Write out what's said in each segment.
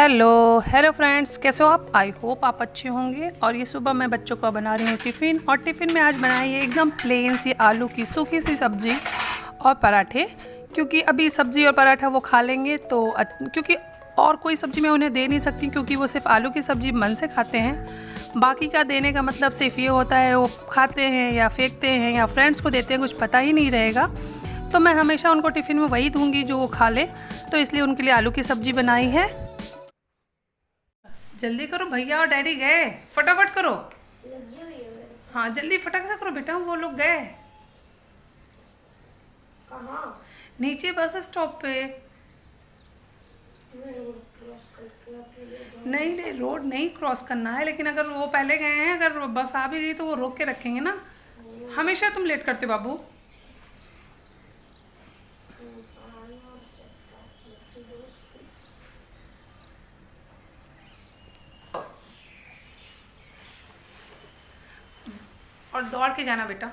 Hello hello friends, कैसे हो आप? आई होप आप अच्छे होंगे। और ये सुबह मैं बच्चों को बना रही हूँ टिफ़िन, और टिफ़िन में आज बनाई है एकदम प्लेन सी आलू की सूखी सी सब्ज़ी और पराठे। क्योंकि अभी सब्ज़ी और पराठा वो खा लेंगे, तो क्योंकि और कोई सब्ज़ी मैं उन्हें दे नहीं सकती, क्योंकि वो सिर्फ आलू की सब्ज़ी मन से खाते हैं। बाकी का देने का मतलब सिर्फ ये होता है वो खाते हैं या फेंकते हैं या फ्रेंड्स को देते हैं, कुछ पता ही नहीं रहेगा। तो मैं हमेशा उनको टिफ़िन में वही दूंगी जो वो खा ले, तो इसलिए उनके लिए आलू की सब्ज़ी बनाई है। जल्दी करो, भैया और डैडी गए, फटाफट करो। हाँ जल्दी फटाक से करो बेटा, वो लोग गए। कहाँ? नीचे बस स्टॉप पे। नहीं नहीं, रोड नहीं क्रॉस करना है, लेकिन अगर वो पहले गए हैं, अगर बस आ भी गई तो वो रोक के रखेंगे ना। हमेशा तुम लेट करते बाबू। और दौड़ के जाना बेटा,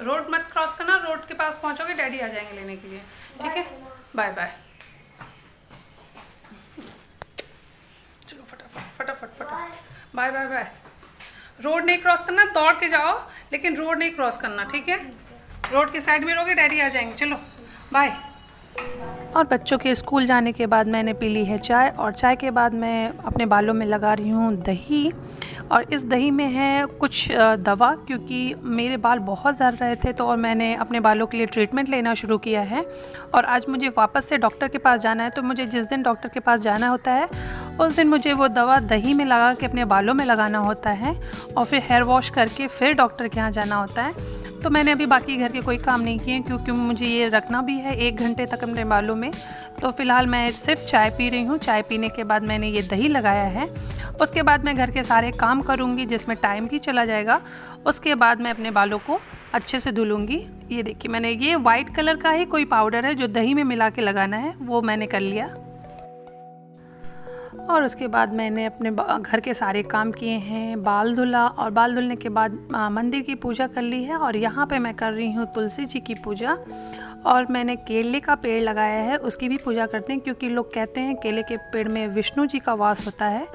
रोड मत क्रॉस करना। रोड के पास पहुंचोगे डैडी आ जाएंगे लेने के लिए, ठीक है? Bye bye. चलो फटाफट फटाफट फटाफट, बाय बाय बाय। रोड नहीं क्रॉस करना, दौड़ के जाओ, लेकिन रोड नहीं क्रॉस करना, ठीक है? रोड के साइड में रहोगे डैडी आ जाएंगे। चलो बाय। और बच्चों के स्कूल जाने के बाद मैंने पी ली है चाय, और चाय के बाद मैं अपने बालों में लगा रही हूँ दही। और इस दही में है कुछ दवा, क्योंकि मेरे बाल बहुत ज़्यादा रहे थे, तो और मैंने अपने बालों के लिए ट्रीटमेंट लेना शुरू किया है। और आज मुझे वापस से डॉक्टर के पास जाना है, तो मुझे जिस दिन डॉक्टर के पास जाना होता है उस दिन मुझे वो दवा दही में लगा के अपने बालों में लगाना होता है, और फिर हेयर वॉश करके फिर डॉक्टर के यहाँ जाना होता है। तो मैंने अभी बाकी घर के कोई काम नहीं किए, क्योंकि मुझे ये रखना भी है 1 घंटे तक अपने बालों में। तो फ़िलहाल मैं सिर्फ चाय पी रही हूँ। चाय पीने के बाद मैंने ये दही लगाया है। उसके बाद मैं घर के सारे काम करूँगी, जिसमें टाइम भी चला जाएगा। उसके बाद मैं अपने बालों को अच्छे से धुलूँगी। ये देखिए, मैंने ये वाइट कलर का ही कोई पाउडर है जो दही में मिला के लगाना है, वो मैंने कर लिया। और उसके बाद मैंने अपने घर के सारे काम किए हैं, बाल धुला, और बाल धुलने के बाद मंदिर की पूजा कर ली है। और यहाँ पे मैं कर रही हूँ तुलसी जी की पूजा। और मैंने केले का पेड़ लगाया है, उसकी भी पूजा करते हैं, क्योंकि लोग कहते हैं केले के पेड़ में विष्णु जी का वास होता है।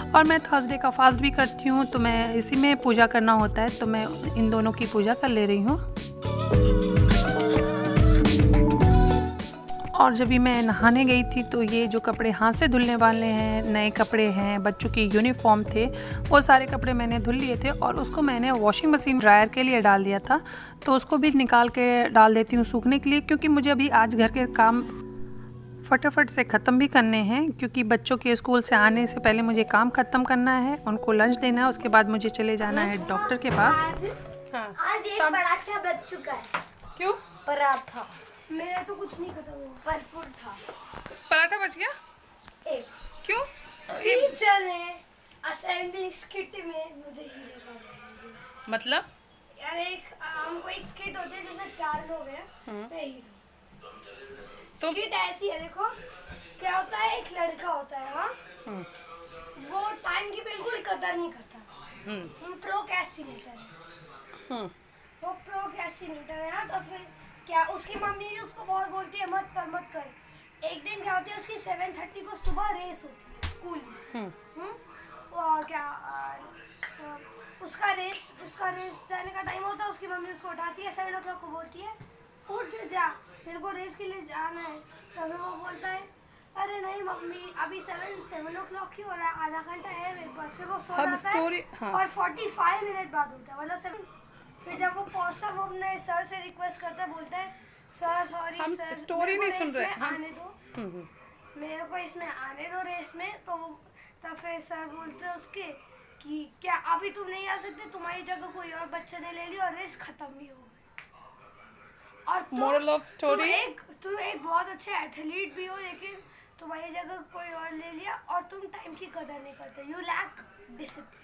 और मैं थर्सडे का फास्ट भी करती हूँ, तो मैं इसी में पूजा करना होता है, तो मैं इन दोनों की पूजा कर ले रही हूँ। और जब भी मैं नहाने गई थी, तो ये जो कपड़े हाथ से धुलने वाले हैं, नए कपड़े हैं, बच्चों की यूनिफॉर्म थे, वो सारे कपड़े मैंने धुल लिए थे, और उसको मैंने वॉशिंग मशीन ड्रायर के लिए डाल दिया था। तो उसको भी निकाल के डाल देती हूँ सूखने के लिए, क्योंकि मुझे अभी आज घर के काम फटाफट से ख़त्म भी करने हैं, क्योंकि बच्चों के स्कूल से आने से पहले मुझे काम ख़त्म करना है, उनको लंच देना है, उसके बाद मुझे चले जाना है डॉक्टर के पास। हाँ आज एक पराठा बच चुका है। क्यों? पराठा मेरा तो कुछ नहीं खत्म हुआ, भरपूर था। पराठा बच गया? एक क्यों? टीचर ने असेंबली स्किट में मुझे ही लगा। मतलब यार हमको एक स्किट होती है जिसमें 4 लोग हैं, मैं हीरो। तो स्किट ऐसी है, देखो क्या होता है, एक लड़का होता है, हाँ, वो टाइम की बिल्कुल कदर नहीं करता। प्रोक्रेस्टिनेटर है, वो प्रोक्रेस्टिनेटर है। तो फिर क्या, उसकी मम्मी भी उसको बहुत बोलती है मत कर मत कर। एक दिन क्या होती है, उसकी 7:30 को सुबह रेस होती है स्कूल में। और क्या उसका रेस जाने का टाइम होता है, उसकी मम्मी उसको उठाती है 7 o'clock को, बोलती है उठ जा, तेरे को रेस के लिए जाना है। तभी वो बोलता है अरे नहीं मम्मी, अभी 7 o'clock ही हो रहा है, आधा घंटा है मेरे पास। फिर वो सो जाता है, हाँ। और 45 मिनट बाद उठता है, मतलब 7। फिर जब वो पहुंचता, वो अपने सर से रिक्वेस्ट करता है, बोलता है सर सॉरी सर, स्टोरी नहीं सुन रहे, आने दो, मेरे को इसमें आने दो रेस में। तो तब फिर सर बोलते हैं उसके कि क्या अभी तुम नहीं आ सकते, तुम्हारी जगह कोई और बच्चे ने ले ली और रेस खत्म भी हो गई। और मोरल ऑफ स्टोरी, तुम एक बहुत अच्छे एथलीट भी हो, लेकिन तुम्हारी जगह कोई और ले लिया, और तुम टाइम की कदर नहीं करते, यू लैक डिसिप्लिन।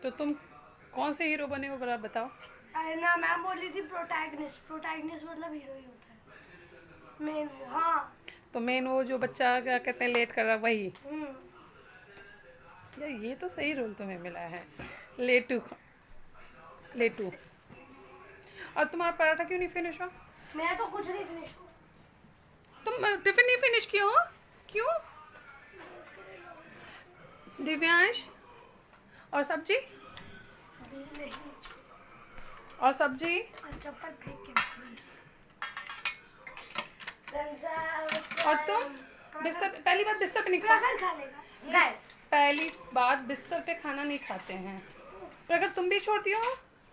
तो तुम कौन से हीरो बने हो बराबर बताओ। अरे ना, मैम बोल रही थी प्रोटैगनिस्ट मतलब हीरो ही होता है, मेन। हाँ, तो मेन वो जो बच्चा क्या कहते हैं लेट कर रहा, वही। यार ये तो सही रोल तुम्हें मिला है, लेटू लेटू। और तुम्हारा पराठा क्यों नहीं फिनिश हुआ? मैं तो कुछ नहीं फिनिश हुआ। तुम टिफिन नहीं फिनिश किया हो? क्यों? दिव्यांश, और सब्जी? नहीं, और सब्जी? और चप्पल फेंक के और तुम बिस्तर, पहली बात बिस्तर पे नहीं खा, प्रखर खा लेगा। नहीं, पहली बात बिस्तर पे खाना नहीं खाते हैं। प्रखर तुम भी छोड़ती हो?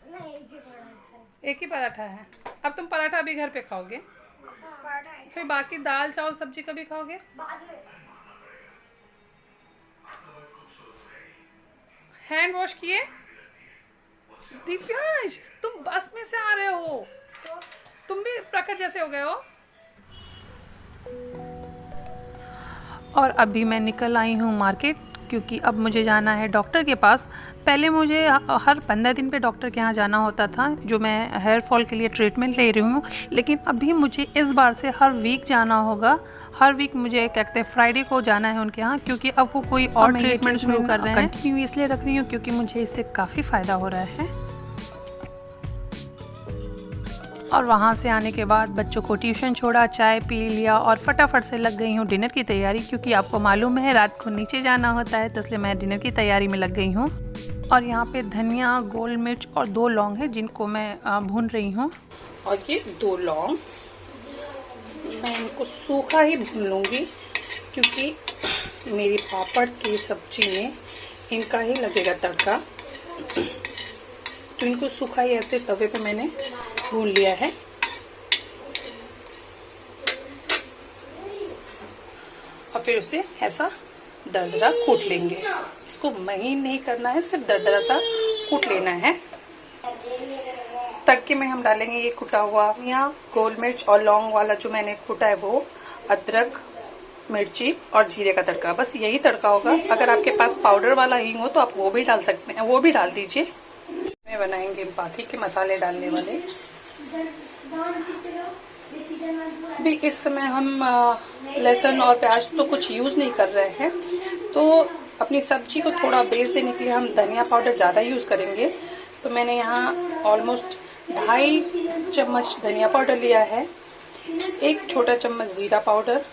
नहीं, एक ही पराठा है। एक ही पराठा है। अब तुम पराठा भी घर पे खाओगे, पराठा है। फिर बाकी दाल चावल सब्जी कभी खाओगे? बाद में हैंड वॉश किए? दिव्यांश, तुम बस में से आ रहे हो, तो तुम भी प्रखर जैसे हो गए हो। और अभी मैं निकल आई हूँ मार्केट, क्योंकि अब मुझे जाना है डॉक्टर के पास। पहले मुझे हर 15 दिन पे डॉक्टर के यहाँ जाना होता था, जो मैं हेयर फॉल के लिए ट्रीटमेंट ले रही हूँ, लेकिन अभी मुझे इस बार से हर वीक जाना होगा। हर वीक मुझे कहते हैं फ्राइडे को जाना है उनके यहाँ, क्योंकि अब वो कोई और ट्रीटमेंट शुरू कर रहे हैं। कंटिन्यू इसलिए रख रही हूँ क्योंकि मुझे इससे काफ़ी फ़ायदा हो रहा है। और वहाँ से आने के बाद बच्चों को ट्यूशन छोड़ा, चाय पी लिया और फटाफट से लग गई हूँ डिनर की तैयारी, क्योंकि आपको मालूम है रात को नीचे जाना होता है, तो इसलिए मैं डिनर की तैयारी में लग गई हूँ। और यहाँ पे धनिया, गोल मिर्च और 2 लौंग है, जिनको मैं भून रही हूँ। और ये 2 लौंग मैं इनको सूखा ही भून लूँगी, क्योंकि मेरी पापड़ की सब्जी में इनका ही लगेगा तड़का, तो इनको सूखा ही ऐसे तवे पे मैंने भून लिया है। और फिर उसे ऐसा दरदरा कूट लेंगे। इसको महीन नहीं करना है, सिर्फ दरदरा सा कूट लेना है। तड़के में हम डालेंगे ये कुटा हुआ या गोल मिर्च और लौंग वाला जो मैंने कूटा है वो, अदरक, मिर्ची और जीरे का तड़का, बस यही तड़का होगा। अगर आपके पास पाउडर वाला हींग हो तो आप वो भी डाल सकते हैं, वो भी डाल दीजिए। में बनाएंगे बाकी के मसाले डालने वाले। अभी इस समय हम लहसुन और प्याज तो कुछ यूज़ नहीं कर रहे हैं, तो अपनी सब्जी को थोड़ा बेस देने के लिए हम धनिया पाउडर ज़्यादा यूज़ करेंगे। तो मैंने यहाँ ऑलमोस्ट 2.5 चम्मच धनिया पाउडर लिया है, 1 छोटा चम्मच जीरा पाउडर,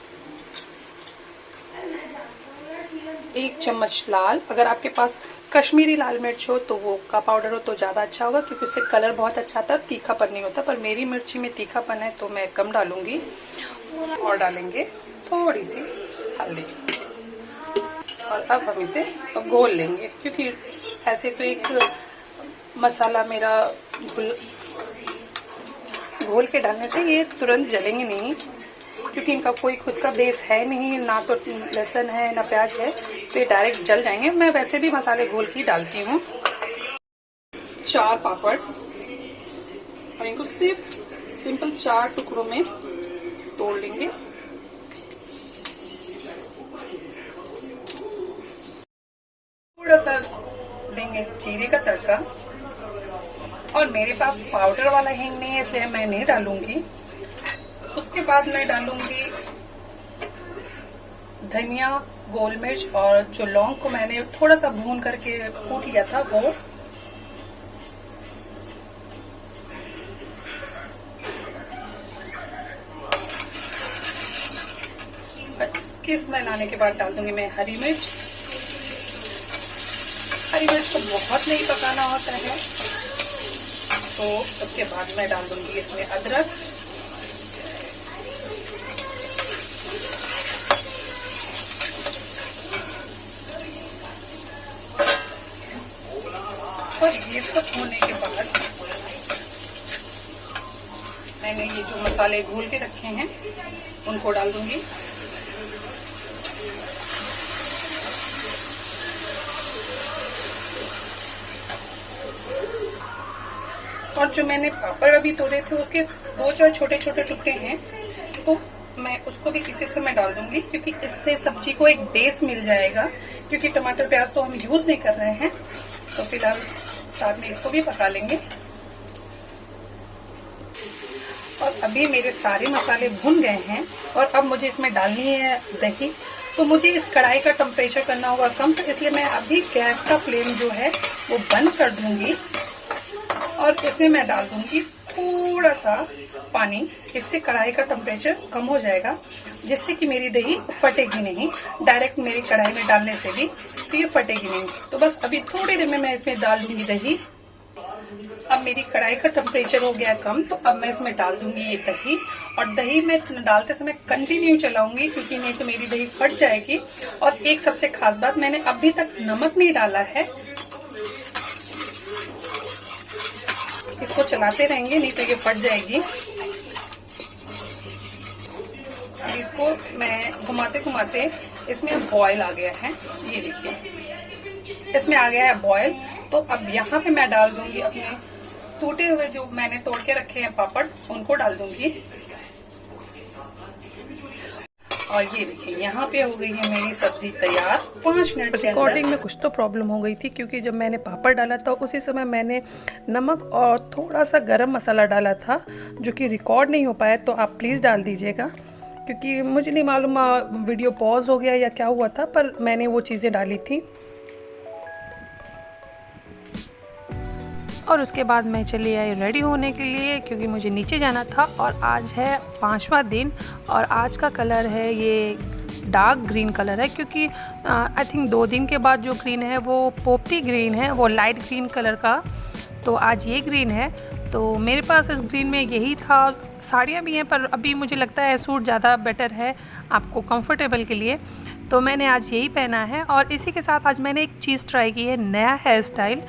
1 चम्मच लाल, अगर आपके पास कश्मीरी लाल मिर्च हो तो वो का पाउडर हो तो ज़्यादा अच्छा होगा, क्योंकि उससे कलर बहुत अच्छा आता है, तीखापन नहीं होता। पर मेरी मिर्ची में तीखापन है तो मैं कम डालूंगी। और डालेंगे थोड़ी सी हल्दी। और अब हम इसे घोल लेंगे, क्योंकि ऐसे तो एक मसाला मेरा घोल के डालने से ये तुरंत जलेंगे नहीं, क्योंकि इनका कोई खुद का बेस है नहीं, ना तो लहसुन है ना प्याज है, तो ये डायरेक्ट जल जाएंगे। मैं वैसे भी मसाले घोल के डालती हूँ। 4 पापड़, और इनको सिर्फ सिंपल 4 टुकड़ों में तोड़ लेंगे। थोड़ा सा देंगे जीरे का तड़का, और मेरे पास पाउडर वाला हींग नहीं है इसलिए मैं नहीं डालूंगी। उसके बाद मैं डालूंगी धनिया, गोल मिर्च और जो लौंग को मैंने थोड़ा सा भून करके कूट लिया था वो। इसकी स्मेल आने के बाद डाल दूंगी मैं हरी मिर्च। हरी मिर्च को बहुत नहीं पकाना होता है, तो उसके बाद मैं डाल दूंगी इसमें अदरक, और ये सब होने के बाद मैंने ये जो मसाले घोल के रखे हैं उनको डाल दूंगी। और जो मैंने पापड़ अभी तोड़े थे उसके 2-4 छोटे छोटे टुकड़े हैं, तो मैं उसको भी इसी से मैं डाल दूंगी, क्योंकि इससे सब्जी को एक बेस मिल जाएगा। क्योंकि टमाटर प्याज तो हम यूज नहीं कर रहे हैं, तो फिलहाल साथ में इसको भी पका लेंगे। और अभी मेरे सारे मसाले भुन गए हैं, और अब मुझे इसमें डालनी है दही। तो मुझे इस कढ़ाई का टेम्परेचर करना होगा कम, तो इसलिए मैं अभी गैस का फ्लेम जो है वो बंद कर दूंगी, और इसमें मैं डाल दूंगी थोड़ा सा पानी, इससे कढ़ाई का टेम्परेचर कम हो जाएगा, जिससे कि मेरी दही फटेगी नहीं। डायरेक्ट मेरी कढ़ाई में डालने से भी तो ये फटेगी नहीं। तो बस अभी थोड़ी देर में मैं इसमें डाल दूंगी दही। अब मेरी कढ़ाई का टेम्परेचर हो गया कम, तो अब मैं इसमें डाल दूंगी ये दही। और दही मैं डालते समय कंटिन्यू चलाऊंगी, क्योंकि नहीं तो मेरी दही फट जाएगी। और एक सबसे खास बात, मैंने अभी तक नमक नहीं डाला है। इसको चलाते रहेंगे, नहीं तो ये फट जाएगी। अब इसको मैं घुमाते घुमाते, इसमें बॉयल आ गया है, ये देखिए इसमें आ गया है बॉयल। तो अब यहाँ पे मैं डाल दूंगी अपने टूटे हुए जो मैंने तोड़ के रखे हैं पापड़, उनको डाल दूंगी। और ये देखिए यहाँ पे हो गई है मेरी सब्जी तैयार 5 मिनट के अंदर। रिकॉर्डिंग में कुछ तो प्रॉब्लम हो गई थी, क्योंकि जब मैंने पापड़ डाला था उसी समय मैंने नमक और थोड़ा सा गरम मसाला डाला था, जो कि रिकॉर्ड नहीं हो पाया। तो आप प्लीज़ डाल दीजिएगा, क्योंकि मुझे नहीं मालूम वीडियो पॉज हो गया या क्या हुआ था, पर मैंने वो चीज़ें डाली थी। और उसके बाद मैं चली आई रेडी होने के लिए, क्योंकि मुझे नीचे जाना था। और आज है 5वां दिन, और आज का कलर है ये डार्क ग्रीन कलर है, क्योंकि आई थिंक 2 दिन के बाद जो ग्रीन है वो पोपटी ग्रीन है, वो लाइट ग्रीन कलर का। तो आज ये ग्रीन है। तो मेरे पास इस ग्रीन में यही था। साड़ियाँ भी हैं, पर अभी मुझे लगता है सूट ज़्यादा बेटर है आपको कंफर्टेबल के लिए, तो मैंने आज यही पहना है। और इसी के साथ आज मैंने एक चीज़ ट्राई की है, नया हेयर स्टाइल,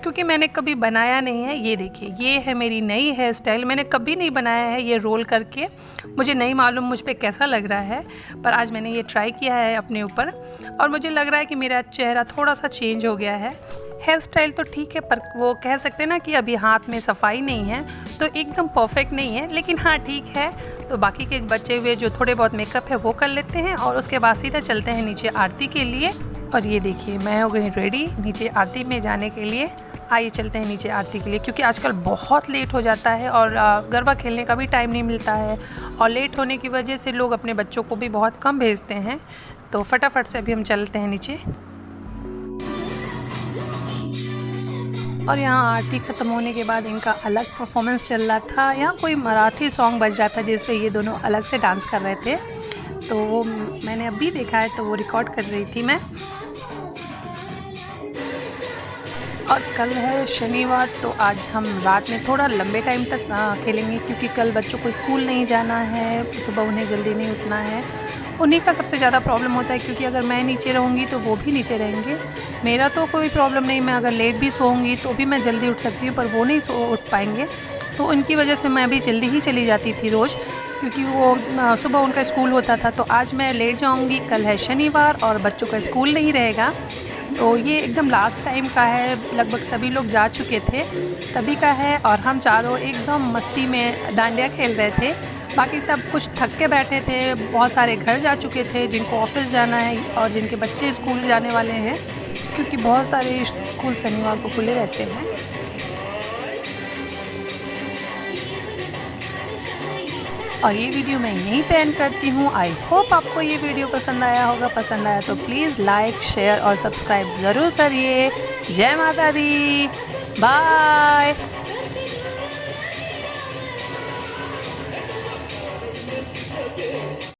क्योंकि मैंने कभी बनाया नहीं है। ये देखिए, ये है मेरी नई हेयर स्टाइल। मैंने कभी नहीं बनाया है ये रोल करके, मुझे नहीं मालूम मुझ पे कैसा लग रहा है, पर आज मैंने ये ट्राई किया है अपने ऊपर, और मुझे लग रहा है कि मेरा चेहरा थोड़ा सा चेंज हो गया है। हेयर स्टाइल तो ठीक है, पर वो कह सकते हैं ना कि अभी हाथ में सफाई नहीं है, तो एकदम परफेक्ट नहीं है, लेकिन हाँ ठीक है। तो बाकी के बचे हुए जो थोड़े बहुत मेकअप है वो कर लेते हैं, और उसके बाद सीधा चलते हैं नीचे आरती के लिए। और ये देखिए मैं हो गई रेडी नीचे आरती में जाने के लिए। आइए चलते हैं नीचे आरती के लिए, क्योंकि आजकल बहुत लेट हो जाता है और गरबा खेलने का भी टाइम नहीं मिलता है, और लेट होने की वजह से लोग अपने बच्चों को भी बहुत कम भेजते हैं। तो फटाफट से अभी हम चलते हैं नीचे। और यहाँ आरती ख़त्म होने के बाद इनका अलग परफॉर्मेंस चल रहा था। यहाँ कोई मराठी सॉन्ग बज रहा था जिस पे ये दोनों अलग से डांस कर रहे थे, तो वो मैंने अभी देखा है, तो वो रिकॉर्ड कर रही थी मैं। और कल है शनिवार, तो आज हम रात में थोड़ा लंबे टाइम तक खेलेंगे, क्योंकि कल बच्चों को स्कूल नहीं जाना है, सुबह उन्हें जल्दी नहीं उठना है। उन्हीं का सबसे ज़्यादा प्रॉब्लम होता है, क्योंकि अगर मैं नीचे रहूँगी तो वो भी नीचे रहेंगे। मेरा तो कोई प्रॉब्लम नहीं, मैं अगर लेट भी सोऊंगी तो भी मैं जल्दी उठ सकती हूँ, पर वो नहीं उठ पाएंगे। तो उनकी वजह से मैं भी जल्दी ही चली जाती थी रोज़, क्योंकि वो सुबह उनका स्कूल होता था। तो आज मैं लेट जाऊँगी, कल है शनिवार और बच्चों का स्कूल नहीं रहेगा। तो ये एकदम लास्ट टाइम का है, लगभग सभी लोग जा चुके थे तभी का है, और हम चारों एकदम मस्ती में डांडिया खेल रहे थे। बाकी सब कुछ थक के बैठे थे, बहुत सारे घर जा चुके थे जिनको ऑफिस जाना है, और जिनके बच्चे स्कूल जाने वाले हैं, क्योंकि बहुत सारे स्कूल शनिवार को खुले रहते हैं। और ये वीडियो मैं यहीं पे एंड करती हूँ। आई होप आपको ये वीडियो पसंद आया होगा। पसंद आया तो प्लीज़ लाइक, शेयर और सब्सक्राइब ज़रूर करिए। जय माता दी, बाय।